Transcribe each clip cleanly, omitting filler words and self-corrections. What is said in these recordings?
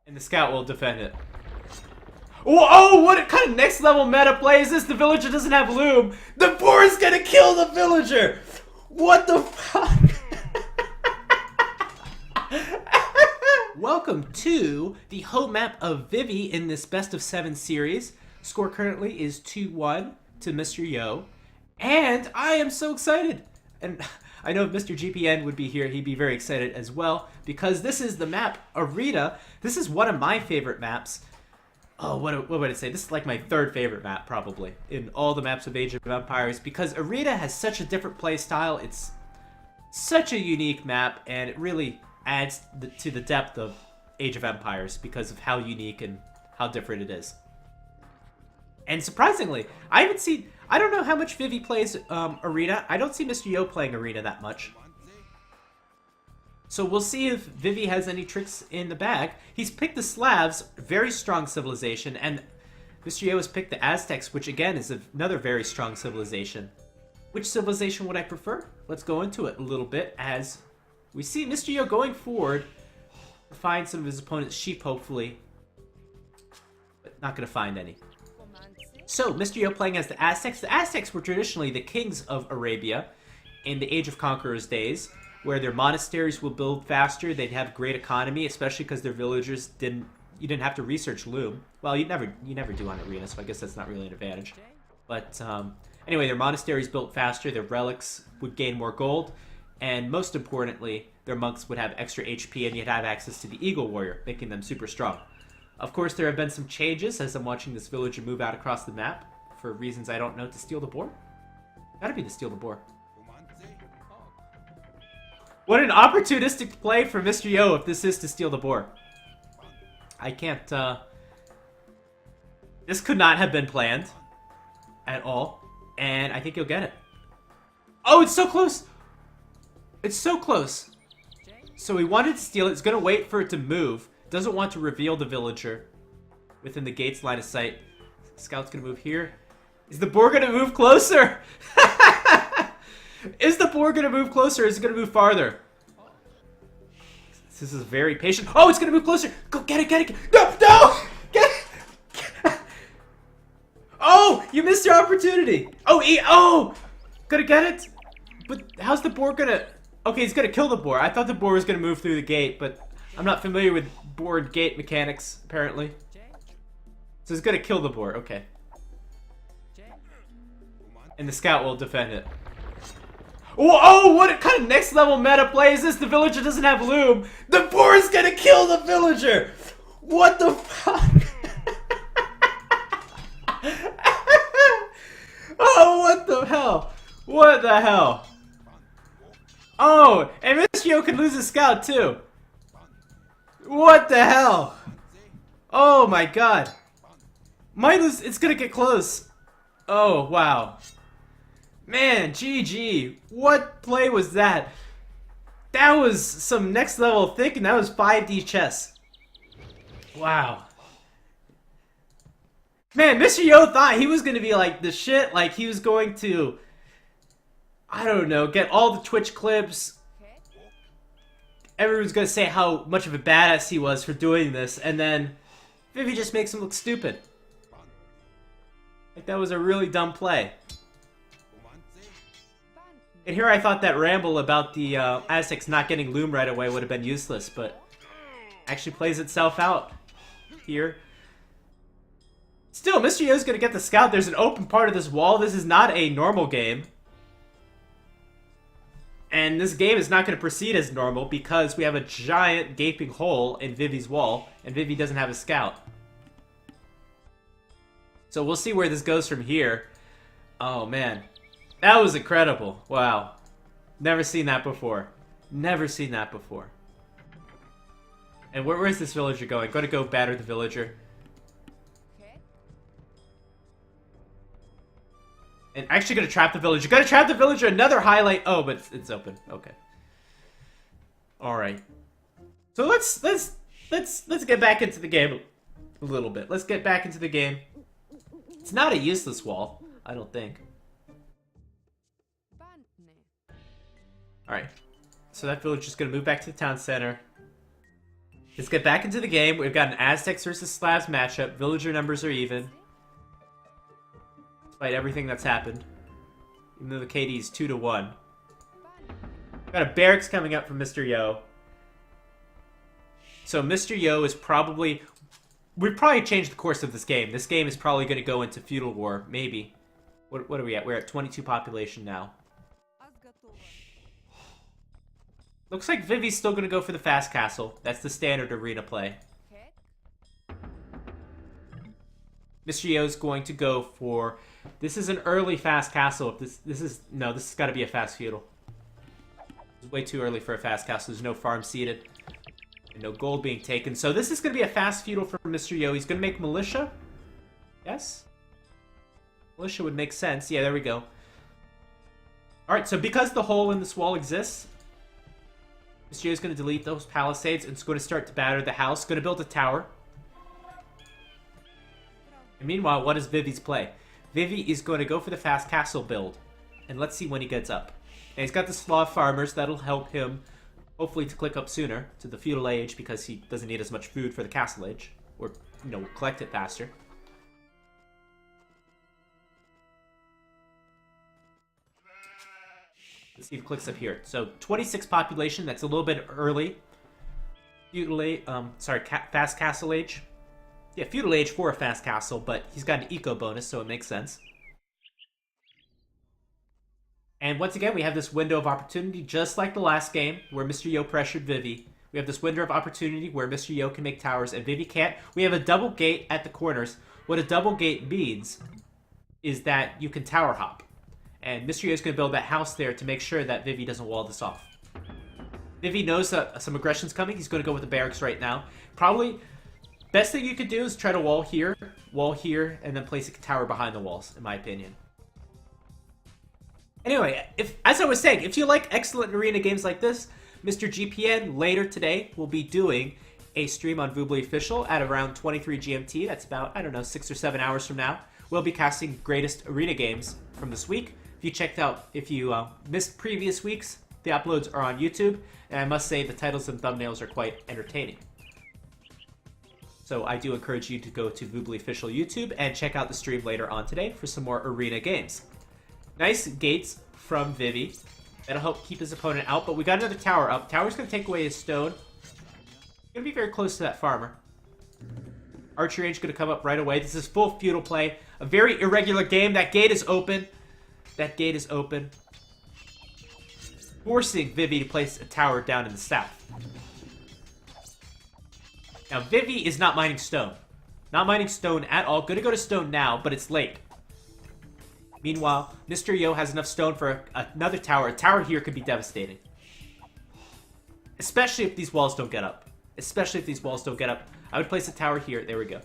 And the scout will defend it. Oh, what kind of next level meta play is this? The villager doesn't have loom. The boar is gonna kill the villager. What the fuck? Welcome to the home map of Vivi in this best of 7 series. Score currently is 2-1 to Mr. Yo. And I am so excited. And I know if Mr. GPN would be here, he'd be very excited as well. Because this is the map Arena. This is one of my favorite maps. Oh, what would I say? This is like my 3rd favorite map, probably, in all the maps of Age of Empires. Because Arena has such a different play style. It's such a unique map, and it really adds to the depth of Age of Empires because of how unique and how different it is. And surprisingly, I haven't seen... I don't know how much Vivi plays Arena. I don't see Mr. Yo playing Arena that much. So we'll see if Vivi has any tricks in the bag. He's picked the Slavs, very strong civilization, and Mr. Yo has picked the Aztecs, which again is another very strong civilization. Which civilization would I prefer? Let's go into it a little bit as we see Mr. Yo going forward to find some of his opponent's sheep, hopefully. But not going to find any. So, Mr. Yo playing as the Aztecs. The Aztecs were traditionally the kings of Arabia in the Age of Conquerors days, where their monasteries will build faster, they'd have great economy, especially because their villagers you didn't have to research loom. Well, you never do on Arena, so I guess that's not really an advantage. But anyway, their monasteries built faster, their relics would gain more gold, and most importantly, their monks would have extra HP and you'd have access to the Eagle Warrior, making them super strong. Of course, there have been some changes as I'm watching this villager move out across the map for reasons I don't know, to steal the boar. Gotta be to steal the boar. What an opportunistic play for Mr. Yo if this is to steal the boar. I can't, this could not have been planned at all, and I think he'll get it. Oh, it's so close! It's so close! So he wanted to steal it, he's gonna wait for it to move, doesn't want to reveal the villager within the gate's line of sight. Scout's gonna move here. Is the boar gonna move closer? Is the boar gonna move closer or is it gonna move farther? This is very patient. Oh, it's gonna move closer! Go get it, get it! No! No! Get it! Oh! You missed your opportunity! Oh! Gonna get it? But how's the boar gonna... Okay, he's gonna kill the boar. I thought the boar was gonna move through the gate, but I'm not familiar with boar and gate mechanics, apparently. So he's gonna kill the boar, okay. And the scout will defend it. Oh, what kind of next level meta play is this? The villager doesn't have loom. The boar is gonna kill the villager. What the fuck? Oh, what the hell? What the hell? Oh, and Mr. Yo can lose his scout too. What the hell? Oh my god. It's gonna get close. Oh, wow. Man, GG. What play was that? That was some next level thinking. That was 5D chess. Wow. Man, Mr. Yo thought he was going to be like the shit. Like he was going to, I don't know, get all the Twitch clips. Everyone's going to say how much of a badass he was for doing this. And then Vivi just makes him look stupid. Like that was a really dumb play. And here I thought that ramble about the Aztecs not getting loom right away would have been useless, but actually plays itself out here. Still, Mr. Yo's gonna get the scout. There's an open part of this wall. This is not a normal game. And this game is not gonna proceed as normal because we have a giant gaping hole in Vivi's wall, and Vivi doesn't have a scout. So we'll see where this goes from here. Oh, man. That was incredible. Wow. Never seen that before. Never seen that before. And where's this villager going? Going to go batter the villager. And actually going to trap the villager. Going to trap the villager. Another highlight. Oh, but it's open. Okay. All right. So let's get back into the game a little bit. Let's get back into the game. It's not a useless wall, I don't think. Alright. So that village is going to move back to the town center. Let's get back into the game. We've got an Aztecs versus Slavs matchup. Villager numbers are even. Despite everything that's happened. Even though the KD is 2-1. Got a barracks coming up from Mr. Yo. So Mr. Yo is probably... We've probably changed the course of this game. This game is probably going to go into feudal war. Maybe. What are we at? We're at 22 population now. Looks like Vivi's still going to go for the fast castle. That's the standard arena play. Mr. Yo's going to go for... This is an early fast castle. This has got to be a fast feudal. It's way too early for a fast castle. There's no farm seeded. And no gold being taken. So this is going to be a fast feudal for Mr. Yo. He's going to make militia. Yes? Militia would make sense. Yeah, there we go. Alright, so because the hole in this wall exists, Mr. Yo is going to delete those palisades and it's going to start to batter the house. Going to build a tower. And meanwhile, what is Vivi's play? Vivi is going to go for the fast castle build. And let's see when he gets up. And he's got the Slav farmers. That'll help him, hopefully, to click up sooner to the feudal age because he doesn't need as much food for the castle age. Or, collect it faster. Let's see if it clicks up here. So, 26 population. That's a little bit early. Feudal age, fast castle age. Yeah, feudal age for a fast castle, but he's got an eco bonus, so it makes sense. And once again, we have this window of opportunity, just like the last game, where Mr. Yo pressured Vivi. We have this window of opportunity where Mr. Yo can make towers and Vivi can't. We have a double gate at the corners. What a double gate means is that you can tower hop. And Mr. Yo is going to build that house there to make sure that Vivi doesn't wall this off. Vivi knows that some aggression's coming. He's going to go with the barracks right now. Probably, best thing you could do is try to wall here, and then place a tower behind the walls, in my opinion. Anyway, as I was saying, if you like excellent arena games like this, Mr. GPN later today will be doing a stream on Voobly Official at around 23 GMT. That's about, 6 or 7 hours from now. We'll be casting greatest arena games from this week. If you missed previous weeks, the uploads are on YouTube, and I must say the titles and thumbnails are quite entertaining. So I do encourage you to go to Voobly Official YouTube and check out the stream later on today for some more arena games. Nice gates from Vivi. That'll help keep his opponent out, but we got another tower up. Tower's going to take away his stone. Going to be very close to that farmer. Archer range going to come up right away. This is full feudal play. A very irregular game. That gate is open. That gate is open. Forcing Vivi to place a tower down in the south. Now, Vivi is not mining stone. Not mining stone at all. Going to go to stone now, but it's late. Meanwhile, Mr. Yo has enough stone for another tower. A tower here could be devastating. Especially if these walls don't get up. I would place a tower here. There we go.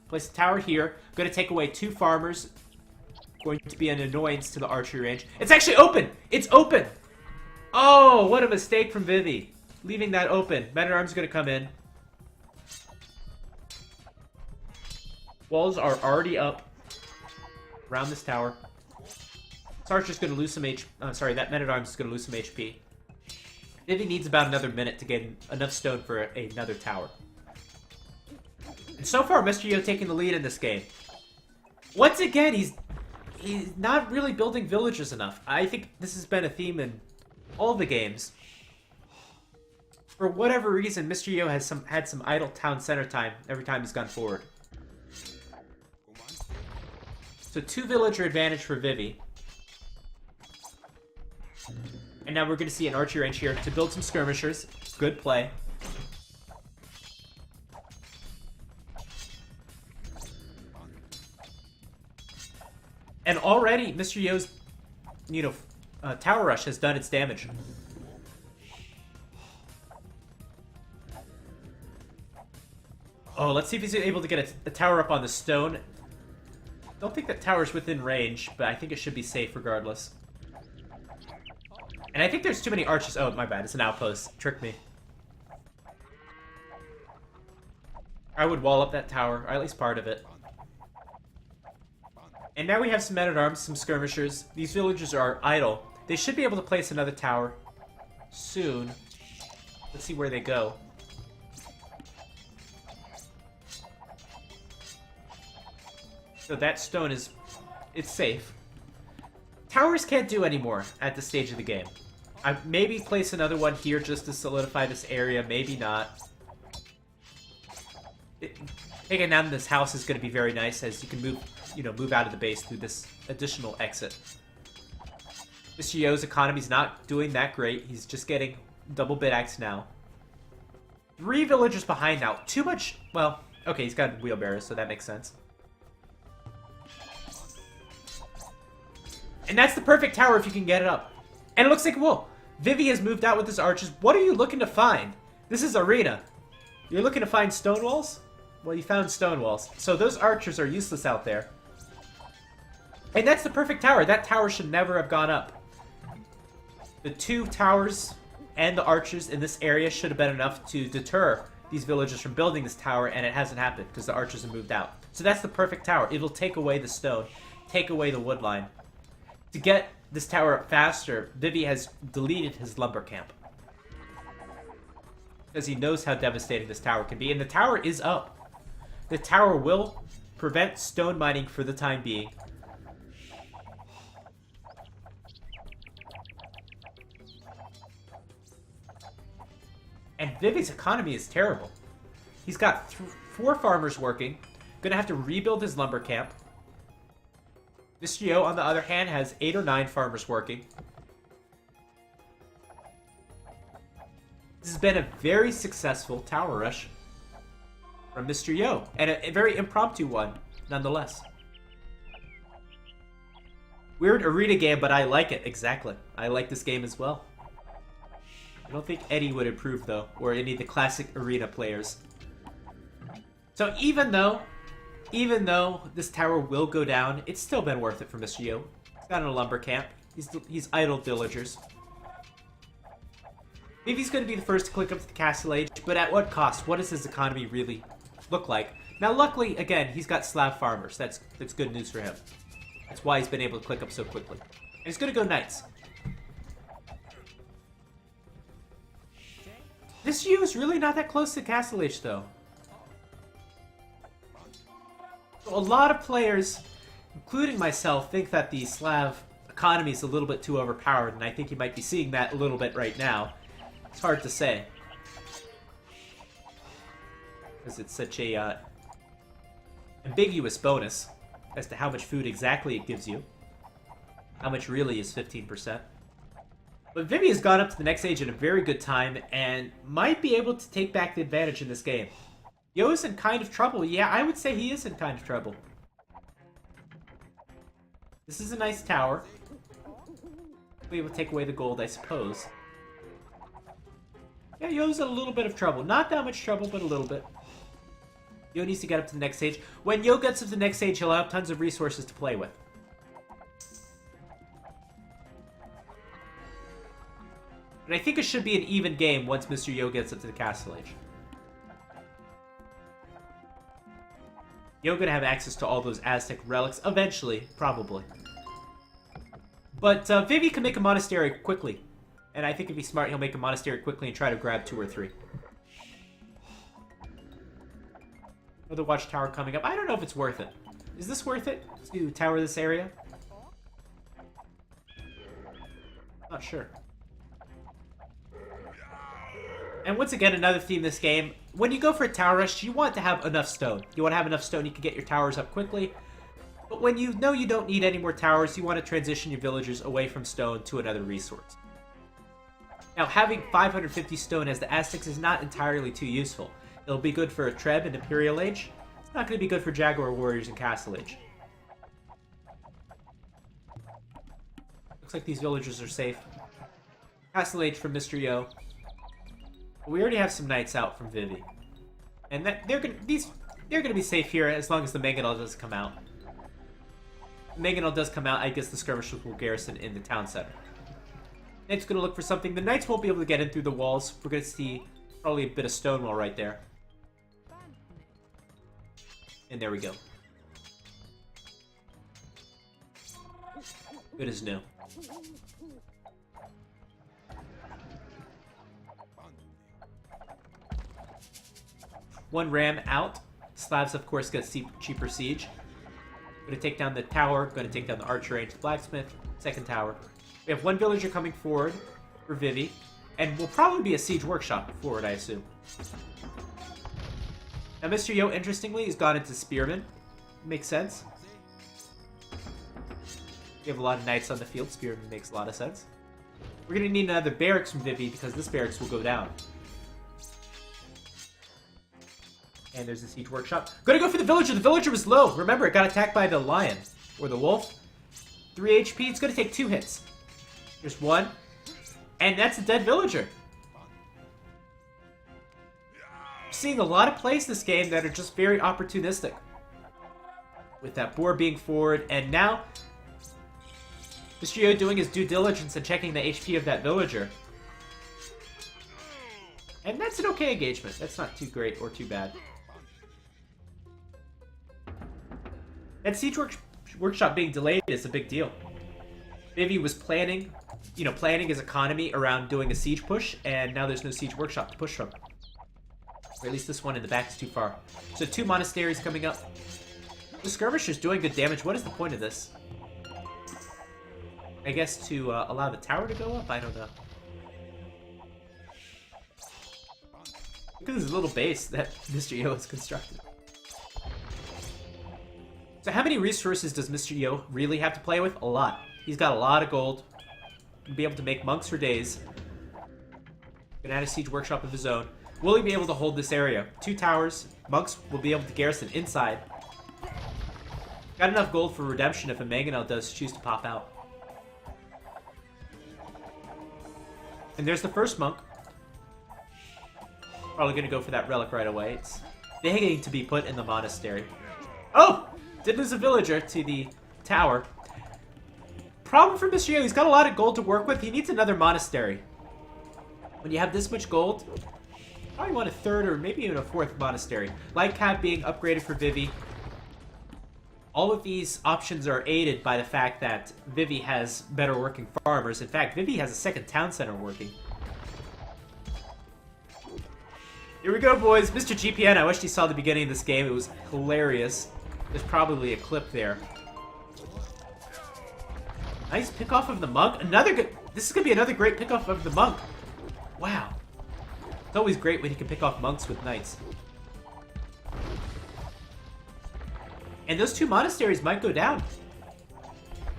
Place a tower here. Going to take away 2 farmers. Going to be an annoyance to the archery range. It's actually open! It's open! Oh, what a mistake from Vivi. Leaving that open. Men-at-Arms going to come in. Walls are already up around this tower. This archer's going to lose some that Men-at-Arms is going to lose some HP. Vivi needs about another minute to get enough stone for another tower. And so far, Mr. Yo taking the lead in this game. Once again, he's not really building villages enough. I think this has been a theme in all the games. For whatever reason, Mr. Yo has had some idle town center time every time he's gone forward. So 2 villager advantage for Vivi. And now we're going to see an archery range here to build some skirmishers. Good play. And already, Mr. Yo's, Tower Rush has done its damage. Oh, let's see if he's able to get a tower up on the stone. Don't think that tower's within range, but I think it should be safe regardless. And I think there's too many archers. Oh, my bad. It's an outpost. Tricked me. I would wall up that tower, or at least part of it. And now we have some men-at-arms, some skirmishers. These villagers are idle. They should be able to place another tower soon. Let's see where they go. So that stone is... it's safe. Towers can't do anymore at this stage of the game. I maybe place another one here just to solidify this area. Maybe not. Taking down this house is going to be very nice as you can move, move out of the base through this additional exit. Mr. Yo's economy's not doing that great. He's just getting double bid axe now. 3 villagers behind now. Too much... well, okay, he's got wheelbarrows, so that makes sense. And that's the perfect tower if you can get it up. And it looks like it will. Vivi has moved out with his archers. What are you looking to find? This is arena. You're looking to find stone walls? Well, you found stone walls. So those archers are useless out there. And that's the perfect tower. That tower should never have gone up. The 2 towers and the archers in this area should have been enough to deter these villagers from building this tower, and it hasn't happened because the archers have moved out. So that's the perfect tower. It'll take away the stone, take away the wood line. To get this tower up faster, Vivi has deleted his lumber camp. Because he knows how devastating this tower can be, and the tower is up. The tower will prevent stone mining for the time being. And Vivi's economy is terrible. He's got 4 farmers working. Gonna have to rebuild his lumber camp. Mr. Yo, on the other hand, has 8 or 9 farmers working. This has been a very successful tower rush from Mr. Yo. And a very impromptu one, nonetheless. Weird arena game, but I like it, exactly. I like this game as well. I don't think Eddie would approve, though, or any of the classic arena players. So even though this tower will go down, it's still been worth it for Mr. Yo. He's got a lumber camp. He's idled villagers. Maybe he's going to be the first to click up to the Castle Age, but at what cost? What does his economy really look like? Now, luckily, again, he's got slab farmers. That's good news for him. That's why he's been able to click up so quickly. And he's going to go knights. This U is really not that close to Castle Age, though. So a lot of players, including myself, think that the Slav economy is a little bit too overpowered, and I think you might be seeing that a little bit right now. It's hard to say. Because it's such a ambiguous bonus as to how much food exactly it gives you. How much really is 15%. But Vivi has gone up to the next age in a very good time and might be able to take back the advantage in this game. Yo is in kind of trouble. Yeah, I would say he is in kind of trouble. This is a nice tower. We will take away the gold, I suppose. Yeah, Yo's in a little bit of trouble. Not that much trouble, but a little bit. Yo needs to get up to the next stage. When Yo gets up to the next stage, he'll have tons of resources to play with. But I think it should be an even game once Mr. Yo gets up to the Castle Age. Yo gonna have access to all those Aztec relics eventually, probably. But Vivi can make a monastery quickly. And I think if he's smart, he'll make a monastery quickly and try to grab 2 or 3. Another watchtower coming up. I don't know if it's worth it. Is this worth it to tower this area? Not sure. And once again, another theme in this game. When you go for a tower rush, you want to have enough stone. You want to have enough stone, you can get your towers up quickly. But when you know you don't need any more towers, you want to transition your villagers away from stone to another resource. Now, having 550 stone as the Aztecs is not entirely too useful. It'll be good for a Treb in Imperial Age. It's not going to be good for Jaguar Warriors in Castle Age. Looks like these villagers are safe. Castle Age from Mr. Yo. We already have some knights out from Vivi. And they're gonna be safe here as long as the Mangonel doesn't come out. If the Mangonel does come out, I guess the skirmishers will garrison in the town center. It's gonna look for something. The knights won't be able to get in through the walls. We're gonna see probably a bit of stone wall right there. And there we go. Good as new. One ram out. Slavs, of course, get cheaper siege. Going to take down the tower. Going to take down the archer range, the blacksmith. Second tower. We have one villager coming forward for Vivi. And will probably be a siege workshop forward, I assume. Now, Mr. Yo, interestingly, has gone into spearman. Makes sense. We have a lot of knights on the field. Spearman makes a lot of sense. We're going to need another barracks from Vivi because this barracks will go down. And there's a siege workshop. Gonna go for the villager. The villager was low. Remember, it got attacked by the lion. Or the wolf. 3 HP. It's gonna take 2 hits. There's 1. And that's a dead villager. I'm seeing a lot of plays this game that are just very opportunistic. With that boar being forward. And now, Mr. Yo doing his due diligence and checking the HP of that villager. And that's an okay engagement. That's not too great or too bad. That siege workshop being delayed is a big deal. Vivi was planning his economy around doing a siege push, and now there's no siege workshop to push from. Or at least this one in the back is too far. So 2 monasteries coming up. The skirmisher's doing good damage. What is the point of this? I guess to allow the tower to go up? I don't know. Look at this little base that Mr. Yo has constructed. So how many resources does Mr. Yo really have to play with? A lot. He's got a lot of gold. He'll be able to make monks for days. Gonna add a siege workshop of his own. Will he be able to hold this area? 2 towers. Monks will be able to garrison inside. Got enough gold for redemption if a mangonel does choose to pop out. And there's the first monk. Probably gonna go for that relic right away. It's begging to be put in the monastery. Oh! Did lose a villager to the tower. Problem for Mr. Yo, he's got a lot of gold to work with. He needs another monastery. When you have this much gold, probably want a 3rd or maybe even a 4th monastery. Light Cab being upgraded for Vivi. All of these options are aided by the fact that Vivi has better working farmers. In fact, Vivi has a 2nd town center working. Here we go, boys. Mr. GPN, I wish you saw the beginning of this game. It was hilarious. There's probably a clip there. Nice pickoff of the monk. Another good... This is going to be another great pickoff of the monk. Wow. It's always great when you can pick off monks with knights. And those 2 monasteries might go down.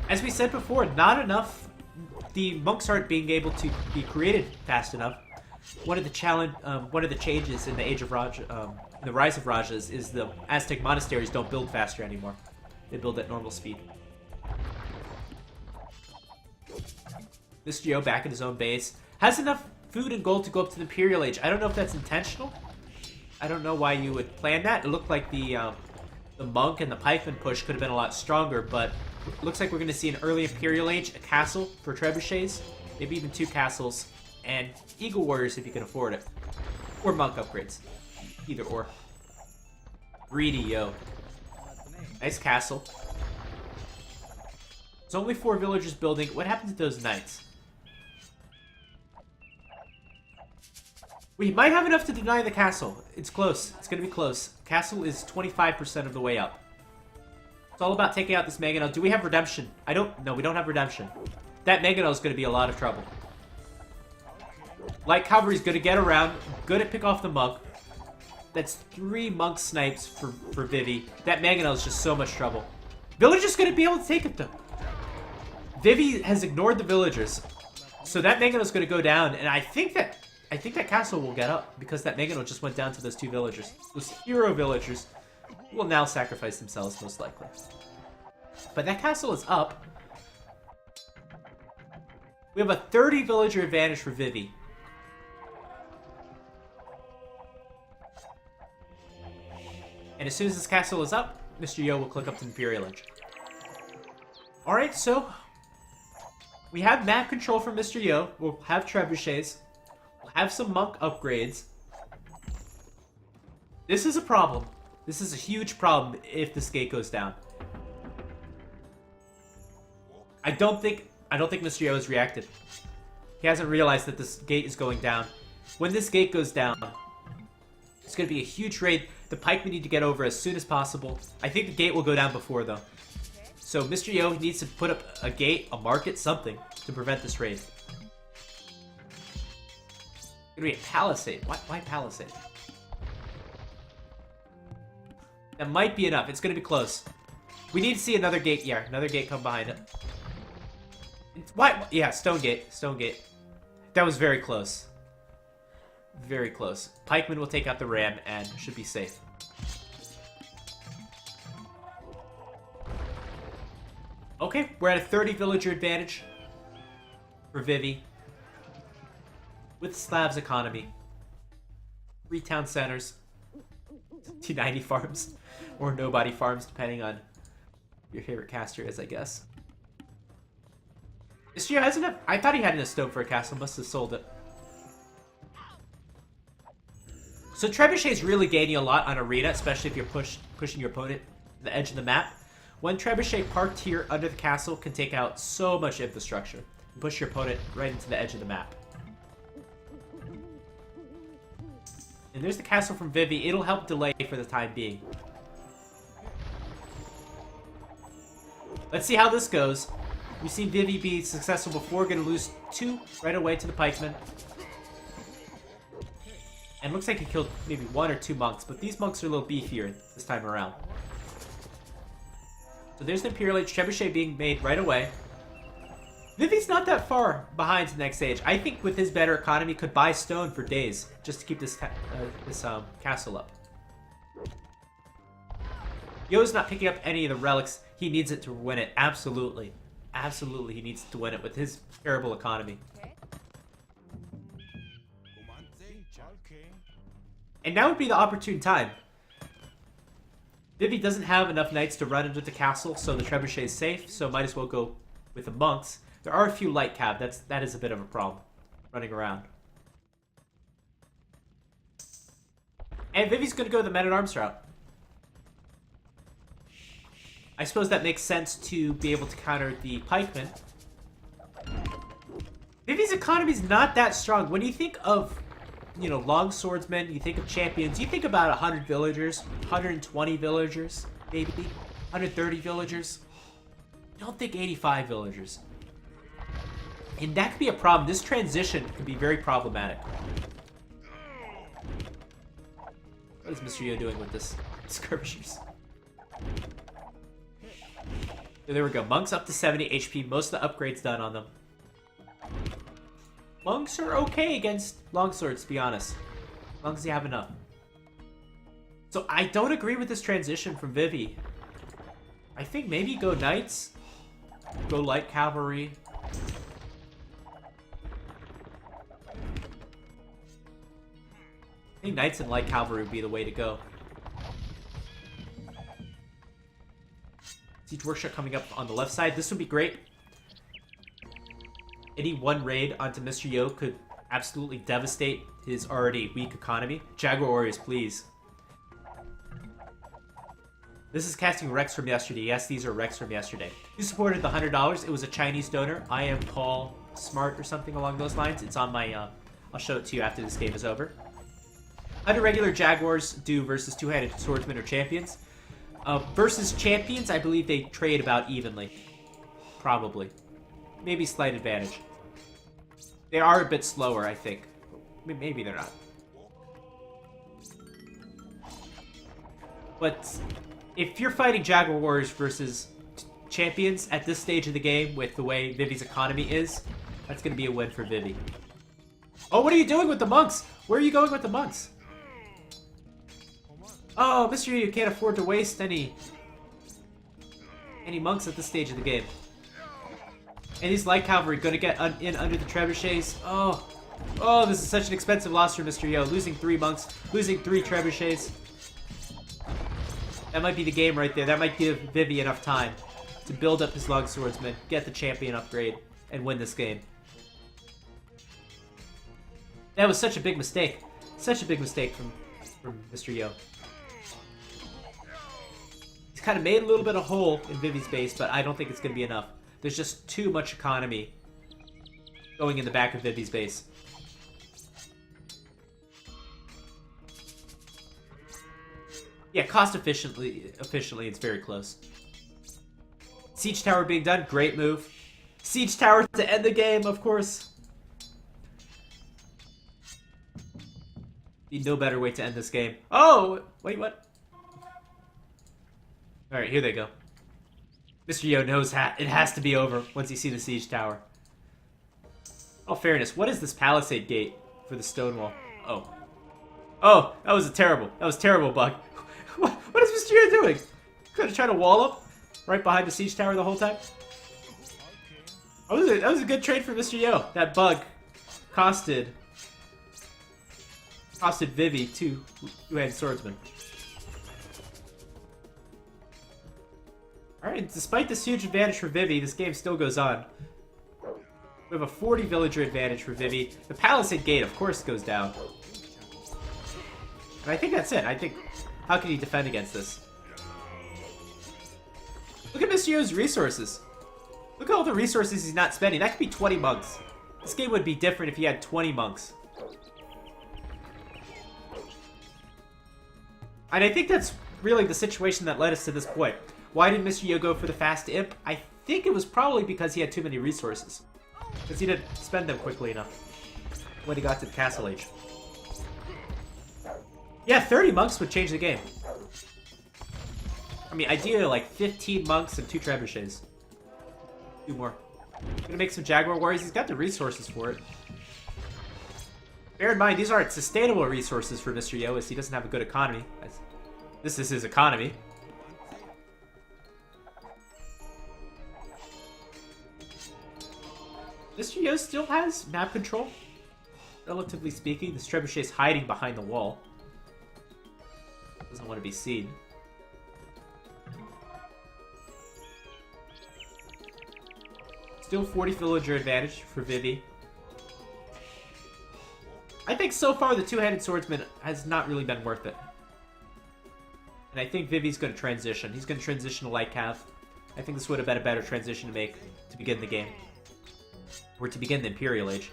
As we said before, not enough... The monks aren't being able to be created fast enough. One of the changes in the Age of Raja, the Rise of Rajas is the Aztec monasteries don't build faster anymore. They build at normal speed. Mr. Yo back in his own base. Has enough food and gold to go up to the Imperial Age. I don't know if that's intentional. I don't know why you would plan that. It looked like the monk and the pikeman push could have been a lot stronger, but it looks like we're going to see an early Imperial Age, a castle for trebuchets, maybe even 2 castles, and Eagle Warriors if you can afford it. Or monk upgrades. Either or. Greedy Yo. Nice castle. There's only 4 villagers building. What happened to those knights? We might have enough to deny the castle. It's close. It's going to be close. Castle is 25% of the way up. It's all about taking out this mangonel. Do we have redemption? No, we don't have redemption. That mangonel is going to be a lot of trouble. Light cavalry's going to get around. Good at pick off the monk. That's 3 monk snipes for Vivi. That mangonel is just so much trouble. Villager's going to be able to take it though. Vivi has ignored the villagers. So that mangonel is going to go down, and I think that castle will get up because that mangonel just went down to those 2 villagers. Those hero villagers will now sacrifice themselves most likely. But that castle is up. We have a 30 villager advantage for Vivi. And as soon as this castle is up, Mr. Yo will click up to Imperial Age. Alright, so we have map control from Mr. Yo. We'll have trebuchets. We'll have some monk upgrades. This is a problem. This is a huge problem if this gate goes down. I don't think Mr. Yo has reacted. He hasn't realized that this gate is going down. When this gate goes down, it's going to be a huge raid. The pikemen need to get over as soon as possible. I think the gate will go down before, though. So Mr. Yo needs to put up a gate, a market, something to prevent this raid. Gonna be a palisade. Why palisade? That might be enough. It's gonna be close. We need to see another gate. Yeah, another gate come behind it. Why? Yeah, stone gate. Stone gate. That was very close. Very close. Pikeman will take out the ram and should be safe. Okay, we're at a 30 villager advantage for Vivi. With Slav's economy. 3 town centers. T90 farms. Or nobody farms, depending on your favorite caster is, I guess. This year has enough. I thought he had enough stone for a castle. Must have sold it. So Trebuchet is really gaining a lot on Arena, especially if you're pushing your opponent to the edge of the map. One Trebuchet parked here under the castle can take out so much infrastructure. And push your opponent right into the edge of the map. And there's the castle from Vivi. It'll help delay for the time being. Let's see how this goes. We've seen Vivi be successful before. Gonna lose 2 right away to the pikemen. And looks like he killed maybe 1 or 2 monks, but these monks are a little beefier this time around. So there's the Imperial Age Trebuchet being made right away. Vivi's not that far behind the next stage. I think with his better economy, could buy stone for days just to keep this castle up. Yo's not picking up any of the relics. He needs it to win it. Absolutely. Absolutely, he needs to win it with his terrible economy. And now would be the opportune time. Vivi doesn't have enough knights to run into the castle, so the Trebuchet is safe, so might as well go with the monks. There are a few light cav. That is a bit of a problem. Running around. And Vivi's going to go the men-at-arms route. I suppose that makes sense to be able to counter the pikemen. Vivi's economy is not that strong. When you think of, you know, long swordsmen, you think of champions, you think about 100 villagers, 120 villagers, maybe, 130 villagers. You don't think 85 villagers. And that could be a problem. This transition could be very problematic. What is Mr. Yo doing with this skirmishers? There we go. Monks up to 70 HP. Most of the upgrades done on them. Monks are okay against longswords, to be honest. As long as you have enough. So I don't agree with this transition from Vivi. I think maybe go knights. Go light cavalry. I think knights and light cavalry would be the way to go. Siege Workshop coming up on the left side. This would be great. Any one raid onto Mr. Yo could absolutely devastate his already weak economy. Jaguar Warriors, please. This is casting Rex from yesterday. Yes, these are Rex from yesterday. Who supported the $100? It was a Chinese donor. I am Paul Smart or something along those lines. It's on my... I'll show it to you after this game is over. How do regular Jaguars do versus two-handed swordsmen or champions? Versus champions, I believe they trade about evenly. Probably. Maybe slight advantage. They are a bit slower, I think. Maybe they're not. But if you're fighting Jaguar Warriors versus champions at this stage of the game with the way Vivi's economy is, that's going to be a win for Vivi. Oh, what are you doing with the monks? Where are you going with the monks? Oh, Mr. Yo, you can't afford to waste any monks at this stage of the game. And these light cavalry gonna get in under the trebuchets. Oh, this is such an expensive loss for Mr. Yo. Losing 3 monks, losing 3 trebuchets. That might be the game right there. That might give Vivi enough time to build up his long swordsman, get the champion upgrade, and win this game. That was such a big mistake. Such a big mistake from Mr. Yo. He's kind of made a little bit of hole in Vivi's base, but I don't think it's going to be enough. There's just too much economy going in the back of Vivi's base. Yeah, cost efficiently, it's very close. Siege Tower being done. Great move. Siege Tower to end the game, of course. Need no better way to end this game. Oh! Wait, what? Alright, here they go. Mr. Yo knows it has to be over once you see the Siege Tower. Oh, fairness. What is this Palisade Gate for the stone wall? Oh. Oh, that was terrible bug. What is Mr. Yo doing? Could have tried to wall up right behind the Siege Tower the whole time. That was a good trade for Mr. Yo. That bug costed Vivi two-handed swordsman. Alright, despite this huge advantage for Vivi, this game still goes on. We have a 40 villager advantage for Vivi. The Palisade Gate, of course, goes down. And I think that's it. How can he defend against this? Look at Mr. Yo's resources. Look at all the resources he's not spending. That could be 20 monks. This game would be different if he had 20 monks. And I think that's really the situation that led us to this point. Why did Mr. Yo go for the fast imp? I think it was probably because he had too many resources. Because he didn't spend them quickly enough when he got to the Castle Age. Yeah, 30 monks would change the game. I mean, ideally like 15 monks and 2 trebuchets. 2 more. Gonna make some Jaguar Warriors. He's got the resources for it. Bear in mind, these aren't sustainable resources for Mr. Yo, as he doesn't have a good economy. This is his economy. Mr. Yo still has map control, relatively speaking. This trebuchet is hiding behind the wall. Doesn't want to be seen. Still 40 villager advantage for Vivi. I think so far the two-handed swordsman has not really been worth it. And I think Vivi's going to transition. He's going to transition to light cav. I think this would have been a better transition to make to begin the game. Or to begin the Imperial Age.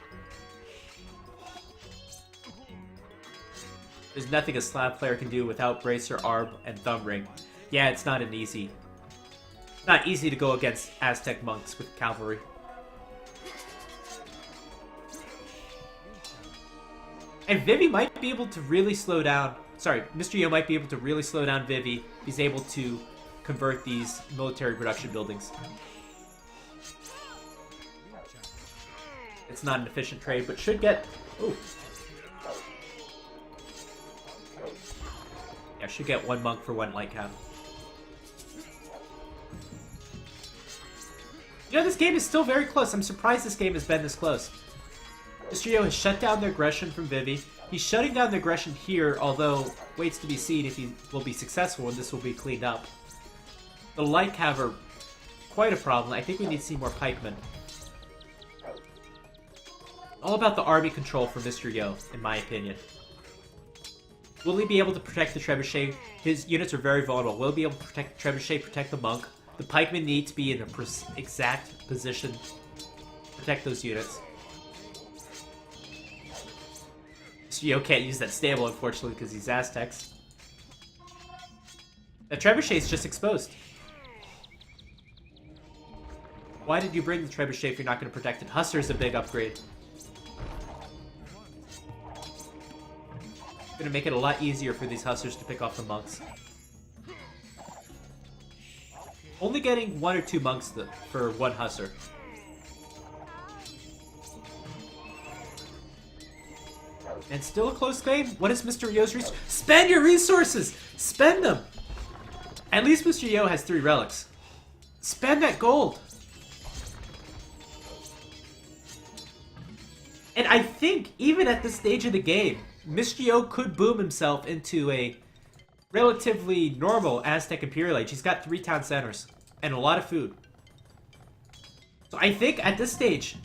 There's nothing a Slav player can do without Bracer, Arb, and Thumb Ring. Yeah, it's not easy to go against Aztec monks with cavalry. And Vivi might be able to really slow down... Sorry, Mr. Yo might be able to really slow down Vivi if he's able to convert these military production buildings. It's not an efficient trade, but should get... Ooh. Yeah, should get 1 monk for 1 light cav. You know, this game is still very close. I'm surprised this game has been this close. Mr. Yo has shut down the aggression from Vivi. He's shutting down the aggression here, although waits to be seen if he will be successful and this will be cleaned up. The light cav are quite a problem. I think we need to see more pikemen. All about the army control for Mr. Yo, in my opinion. Will he be able to protect the trebuchet? His units are very vulnerable. Will he be able to protect the trebuchet, protect the monk? The pikemen need to be in an exact position to protect those units. Mr. Yo can't use that stable, unfortunately, because he's Aztecs. The trebuchet is just exposed. Why did you bring the trebuchet if you're not going to protect it? Hussar's a big upgrade. Gonna make it a lot easier for these hussars to pick off the monks. Only getting 1 or 2 monks for 1 hussar. And still a close game. What is Mr. Yo's resources? Spend your resources! Spend them! At least Mr. Yo has 3 relics. Spend that gold! And I think, even at this stage of the game, Mr. Yo could boom himself into a relatively normal Aztec Imperial Age. He's got 3 town centers and a lot of food. So I think at this stage,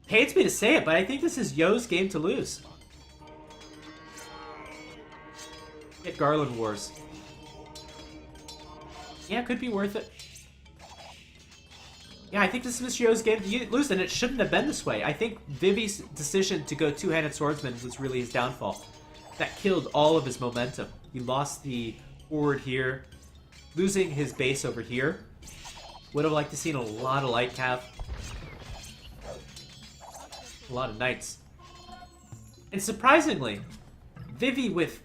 pains me to say it, but I think this is Yo's game to lose. Get Garland Wars. Yeah, it could be worth it. Yeah, I think this is Mr. Yo's game to lose, and it shouldn't have been this way. I think Vivi's decision to go two-handed swordsman was really his downfall. That killed all of his momentum. He lost the forward here, losing his base over here. Would have liked to seen a lot of light cav. A lot of knights. And surprisingly, Vivi with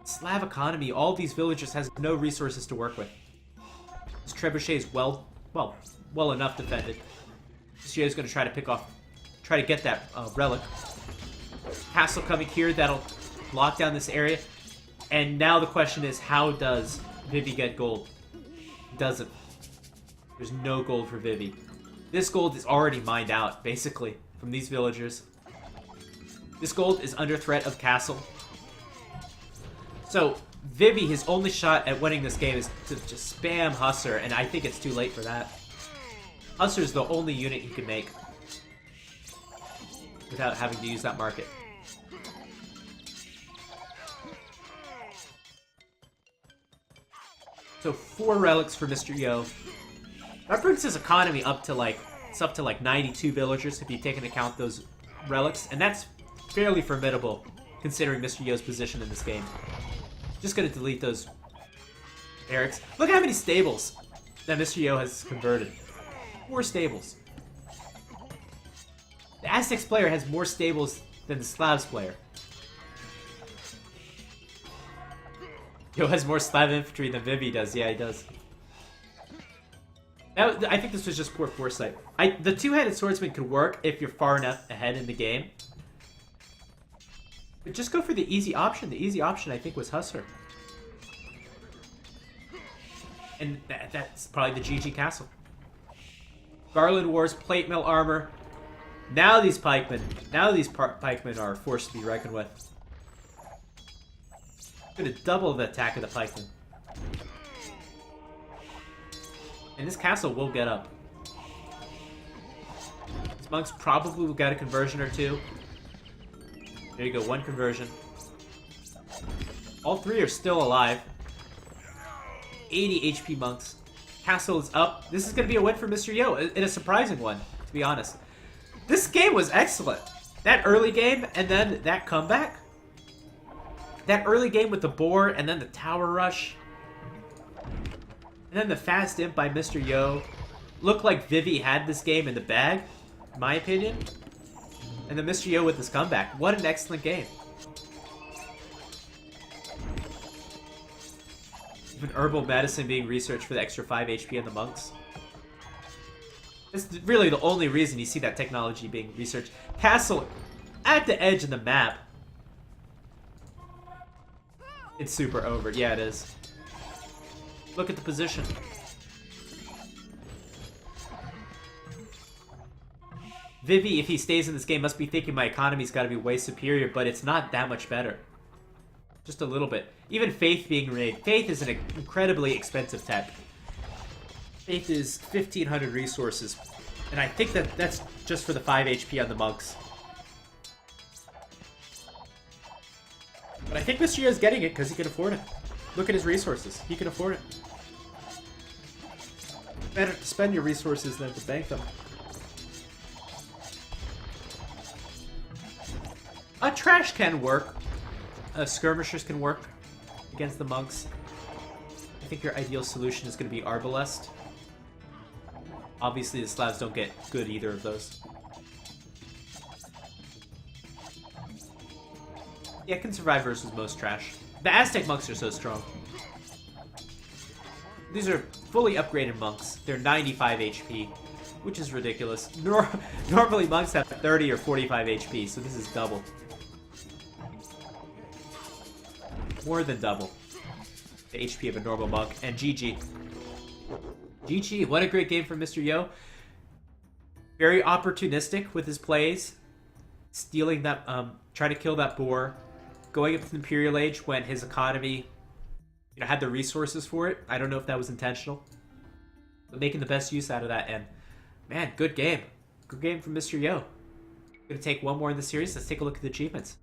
Slav economy, all these villagers has no resources to work with. This trebuchet is well enough defended. Mr. Yo is going to try to get that relic. Castle coming here, that'll lock down this area. And now the question is, how does Vivi get gold? Doesn't. There's no gold for Vivi. This gold is already mined out, basically, from these villagers. This gold is under threat of castle. So, Vivi, his only shot at winning this game is to just spam Husser, and I think it's too late for that. Husser's the only unit he can make without having to use that market. So 4 relics for Mr. Yo. That brings his economy up to like 92 villagers if you take into account those relics, and that's fairly formidable considering Mr. Yo's position in this game. Just gonna delete those barracks. Look at how many stables that Mr. Yo has converted. 4 stables. The Aztecs player has more stables than the Slavs player. Yo has more Slav infantry than Vivi does. Yeah, he does. I think this was just poor foresight. The two-handed swordsman could work if you're far enough ahead in the game. But just go for the easy option. The easy option, I think, was Husser. And that's probably the GG castle. Garland Wars, plate mill armor. Now these pikemen are a force to be reckoned with. Gonna double the attack of the pikemen. And this castle will get up. These monks probably will get a conversion or 2. There you go, 1 conversion. All 3 are still alive. 80 HP monks. Castle is up. This is going to be a win for Mr. Yo, and a surprising one, to be honest. This game was excellent. That early game, and then that comeback. That early game with the boar, and then the tower rush. And then the fast imp by Mr. Yo. Looked like Vivi had this game in the bag, in my opinion. And then Mr. Yo with this comeback. What an excellent game. Even herbal medicine being researched for the extra 5 HP on the monks. This is really the only reason you see that technology being researched. Castle at the edge of the map. It's super over. Yeah, it is. Look at the position. Vivi, if he stays in this game, must be thinking my economy's got to be way superior, but it's not that much better. Just a little bit. Even Faith being raid. Faith is an incredibly expensive tech. Faith is 1,500 resources. And I think that's just for the 5 HP on the monks. But I think Mr. Yo is getting it because he can afford it. Look at his resources. He can afford it. Better to spend your resources than to bank them. A trash can work. Skirmishers can work against the monks. I think your ideal solution is going to be Arbalest. Obviously, the Slavs don't get good either of those. Yeah, can survive versus most trash. The Aztec monks are so strong. These are fully upgraded monks. They're 95 HP, which is ridiculous. Normally, monks have 30 or 45 HP, so this is double. More than double the HP of a normal monk. And GG. GG. What a great game from Mr. Yo. Very opportunistic with his plays. Stealing that, trying to kill that boar. Going up to the Imperial Age when his economy, had the resources for it. I don't know if that was intentional. But making the best use out of that. And, man, good game. Good game from Mr. Yo. Gonna take one more in the series. Let's take a look at the achievements.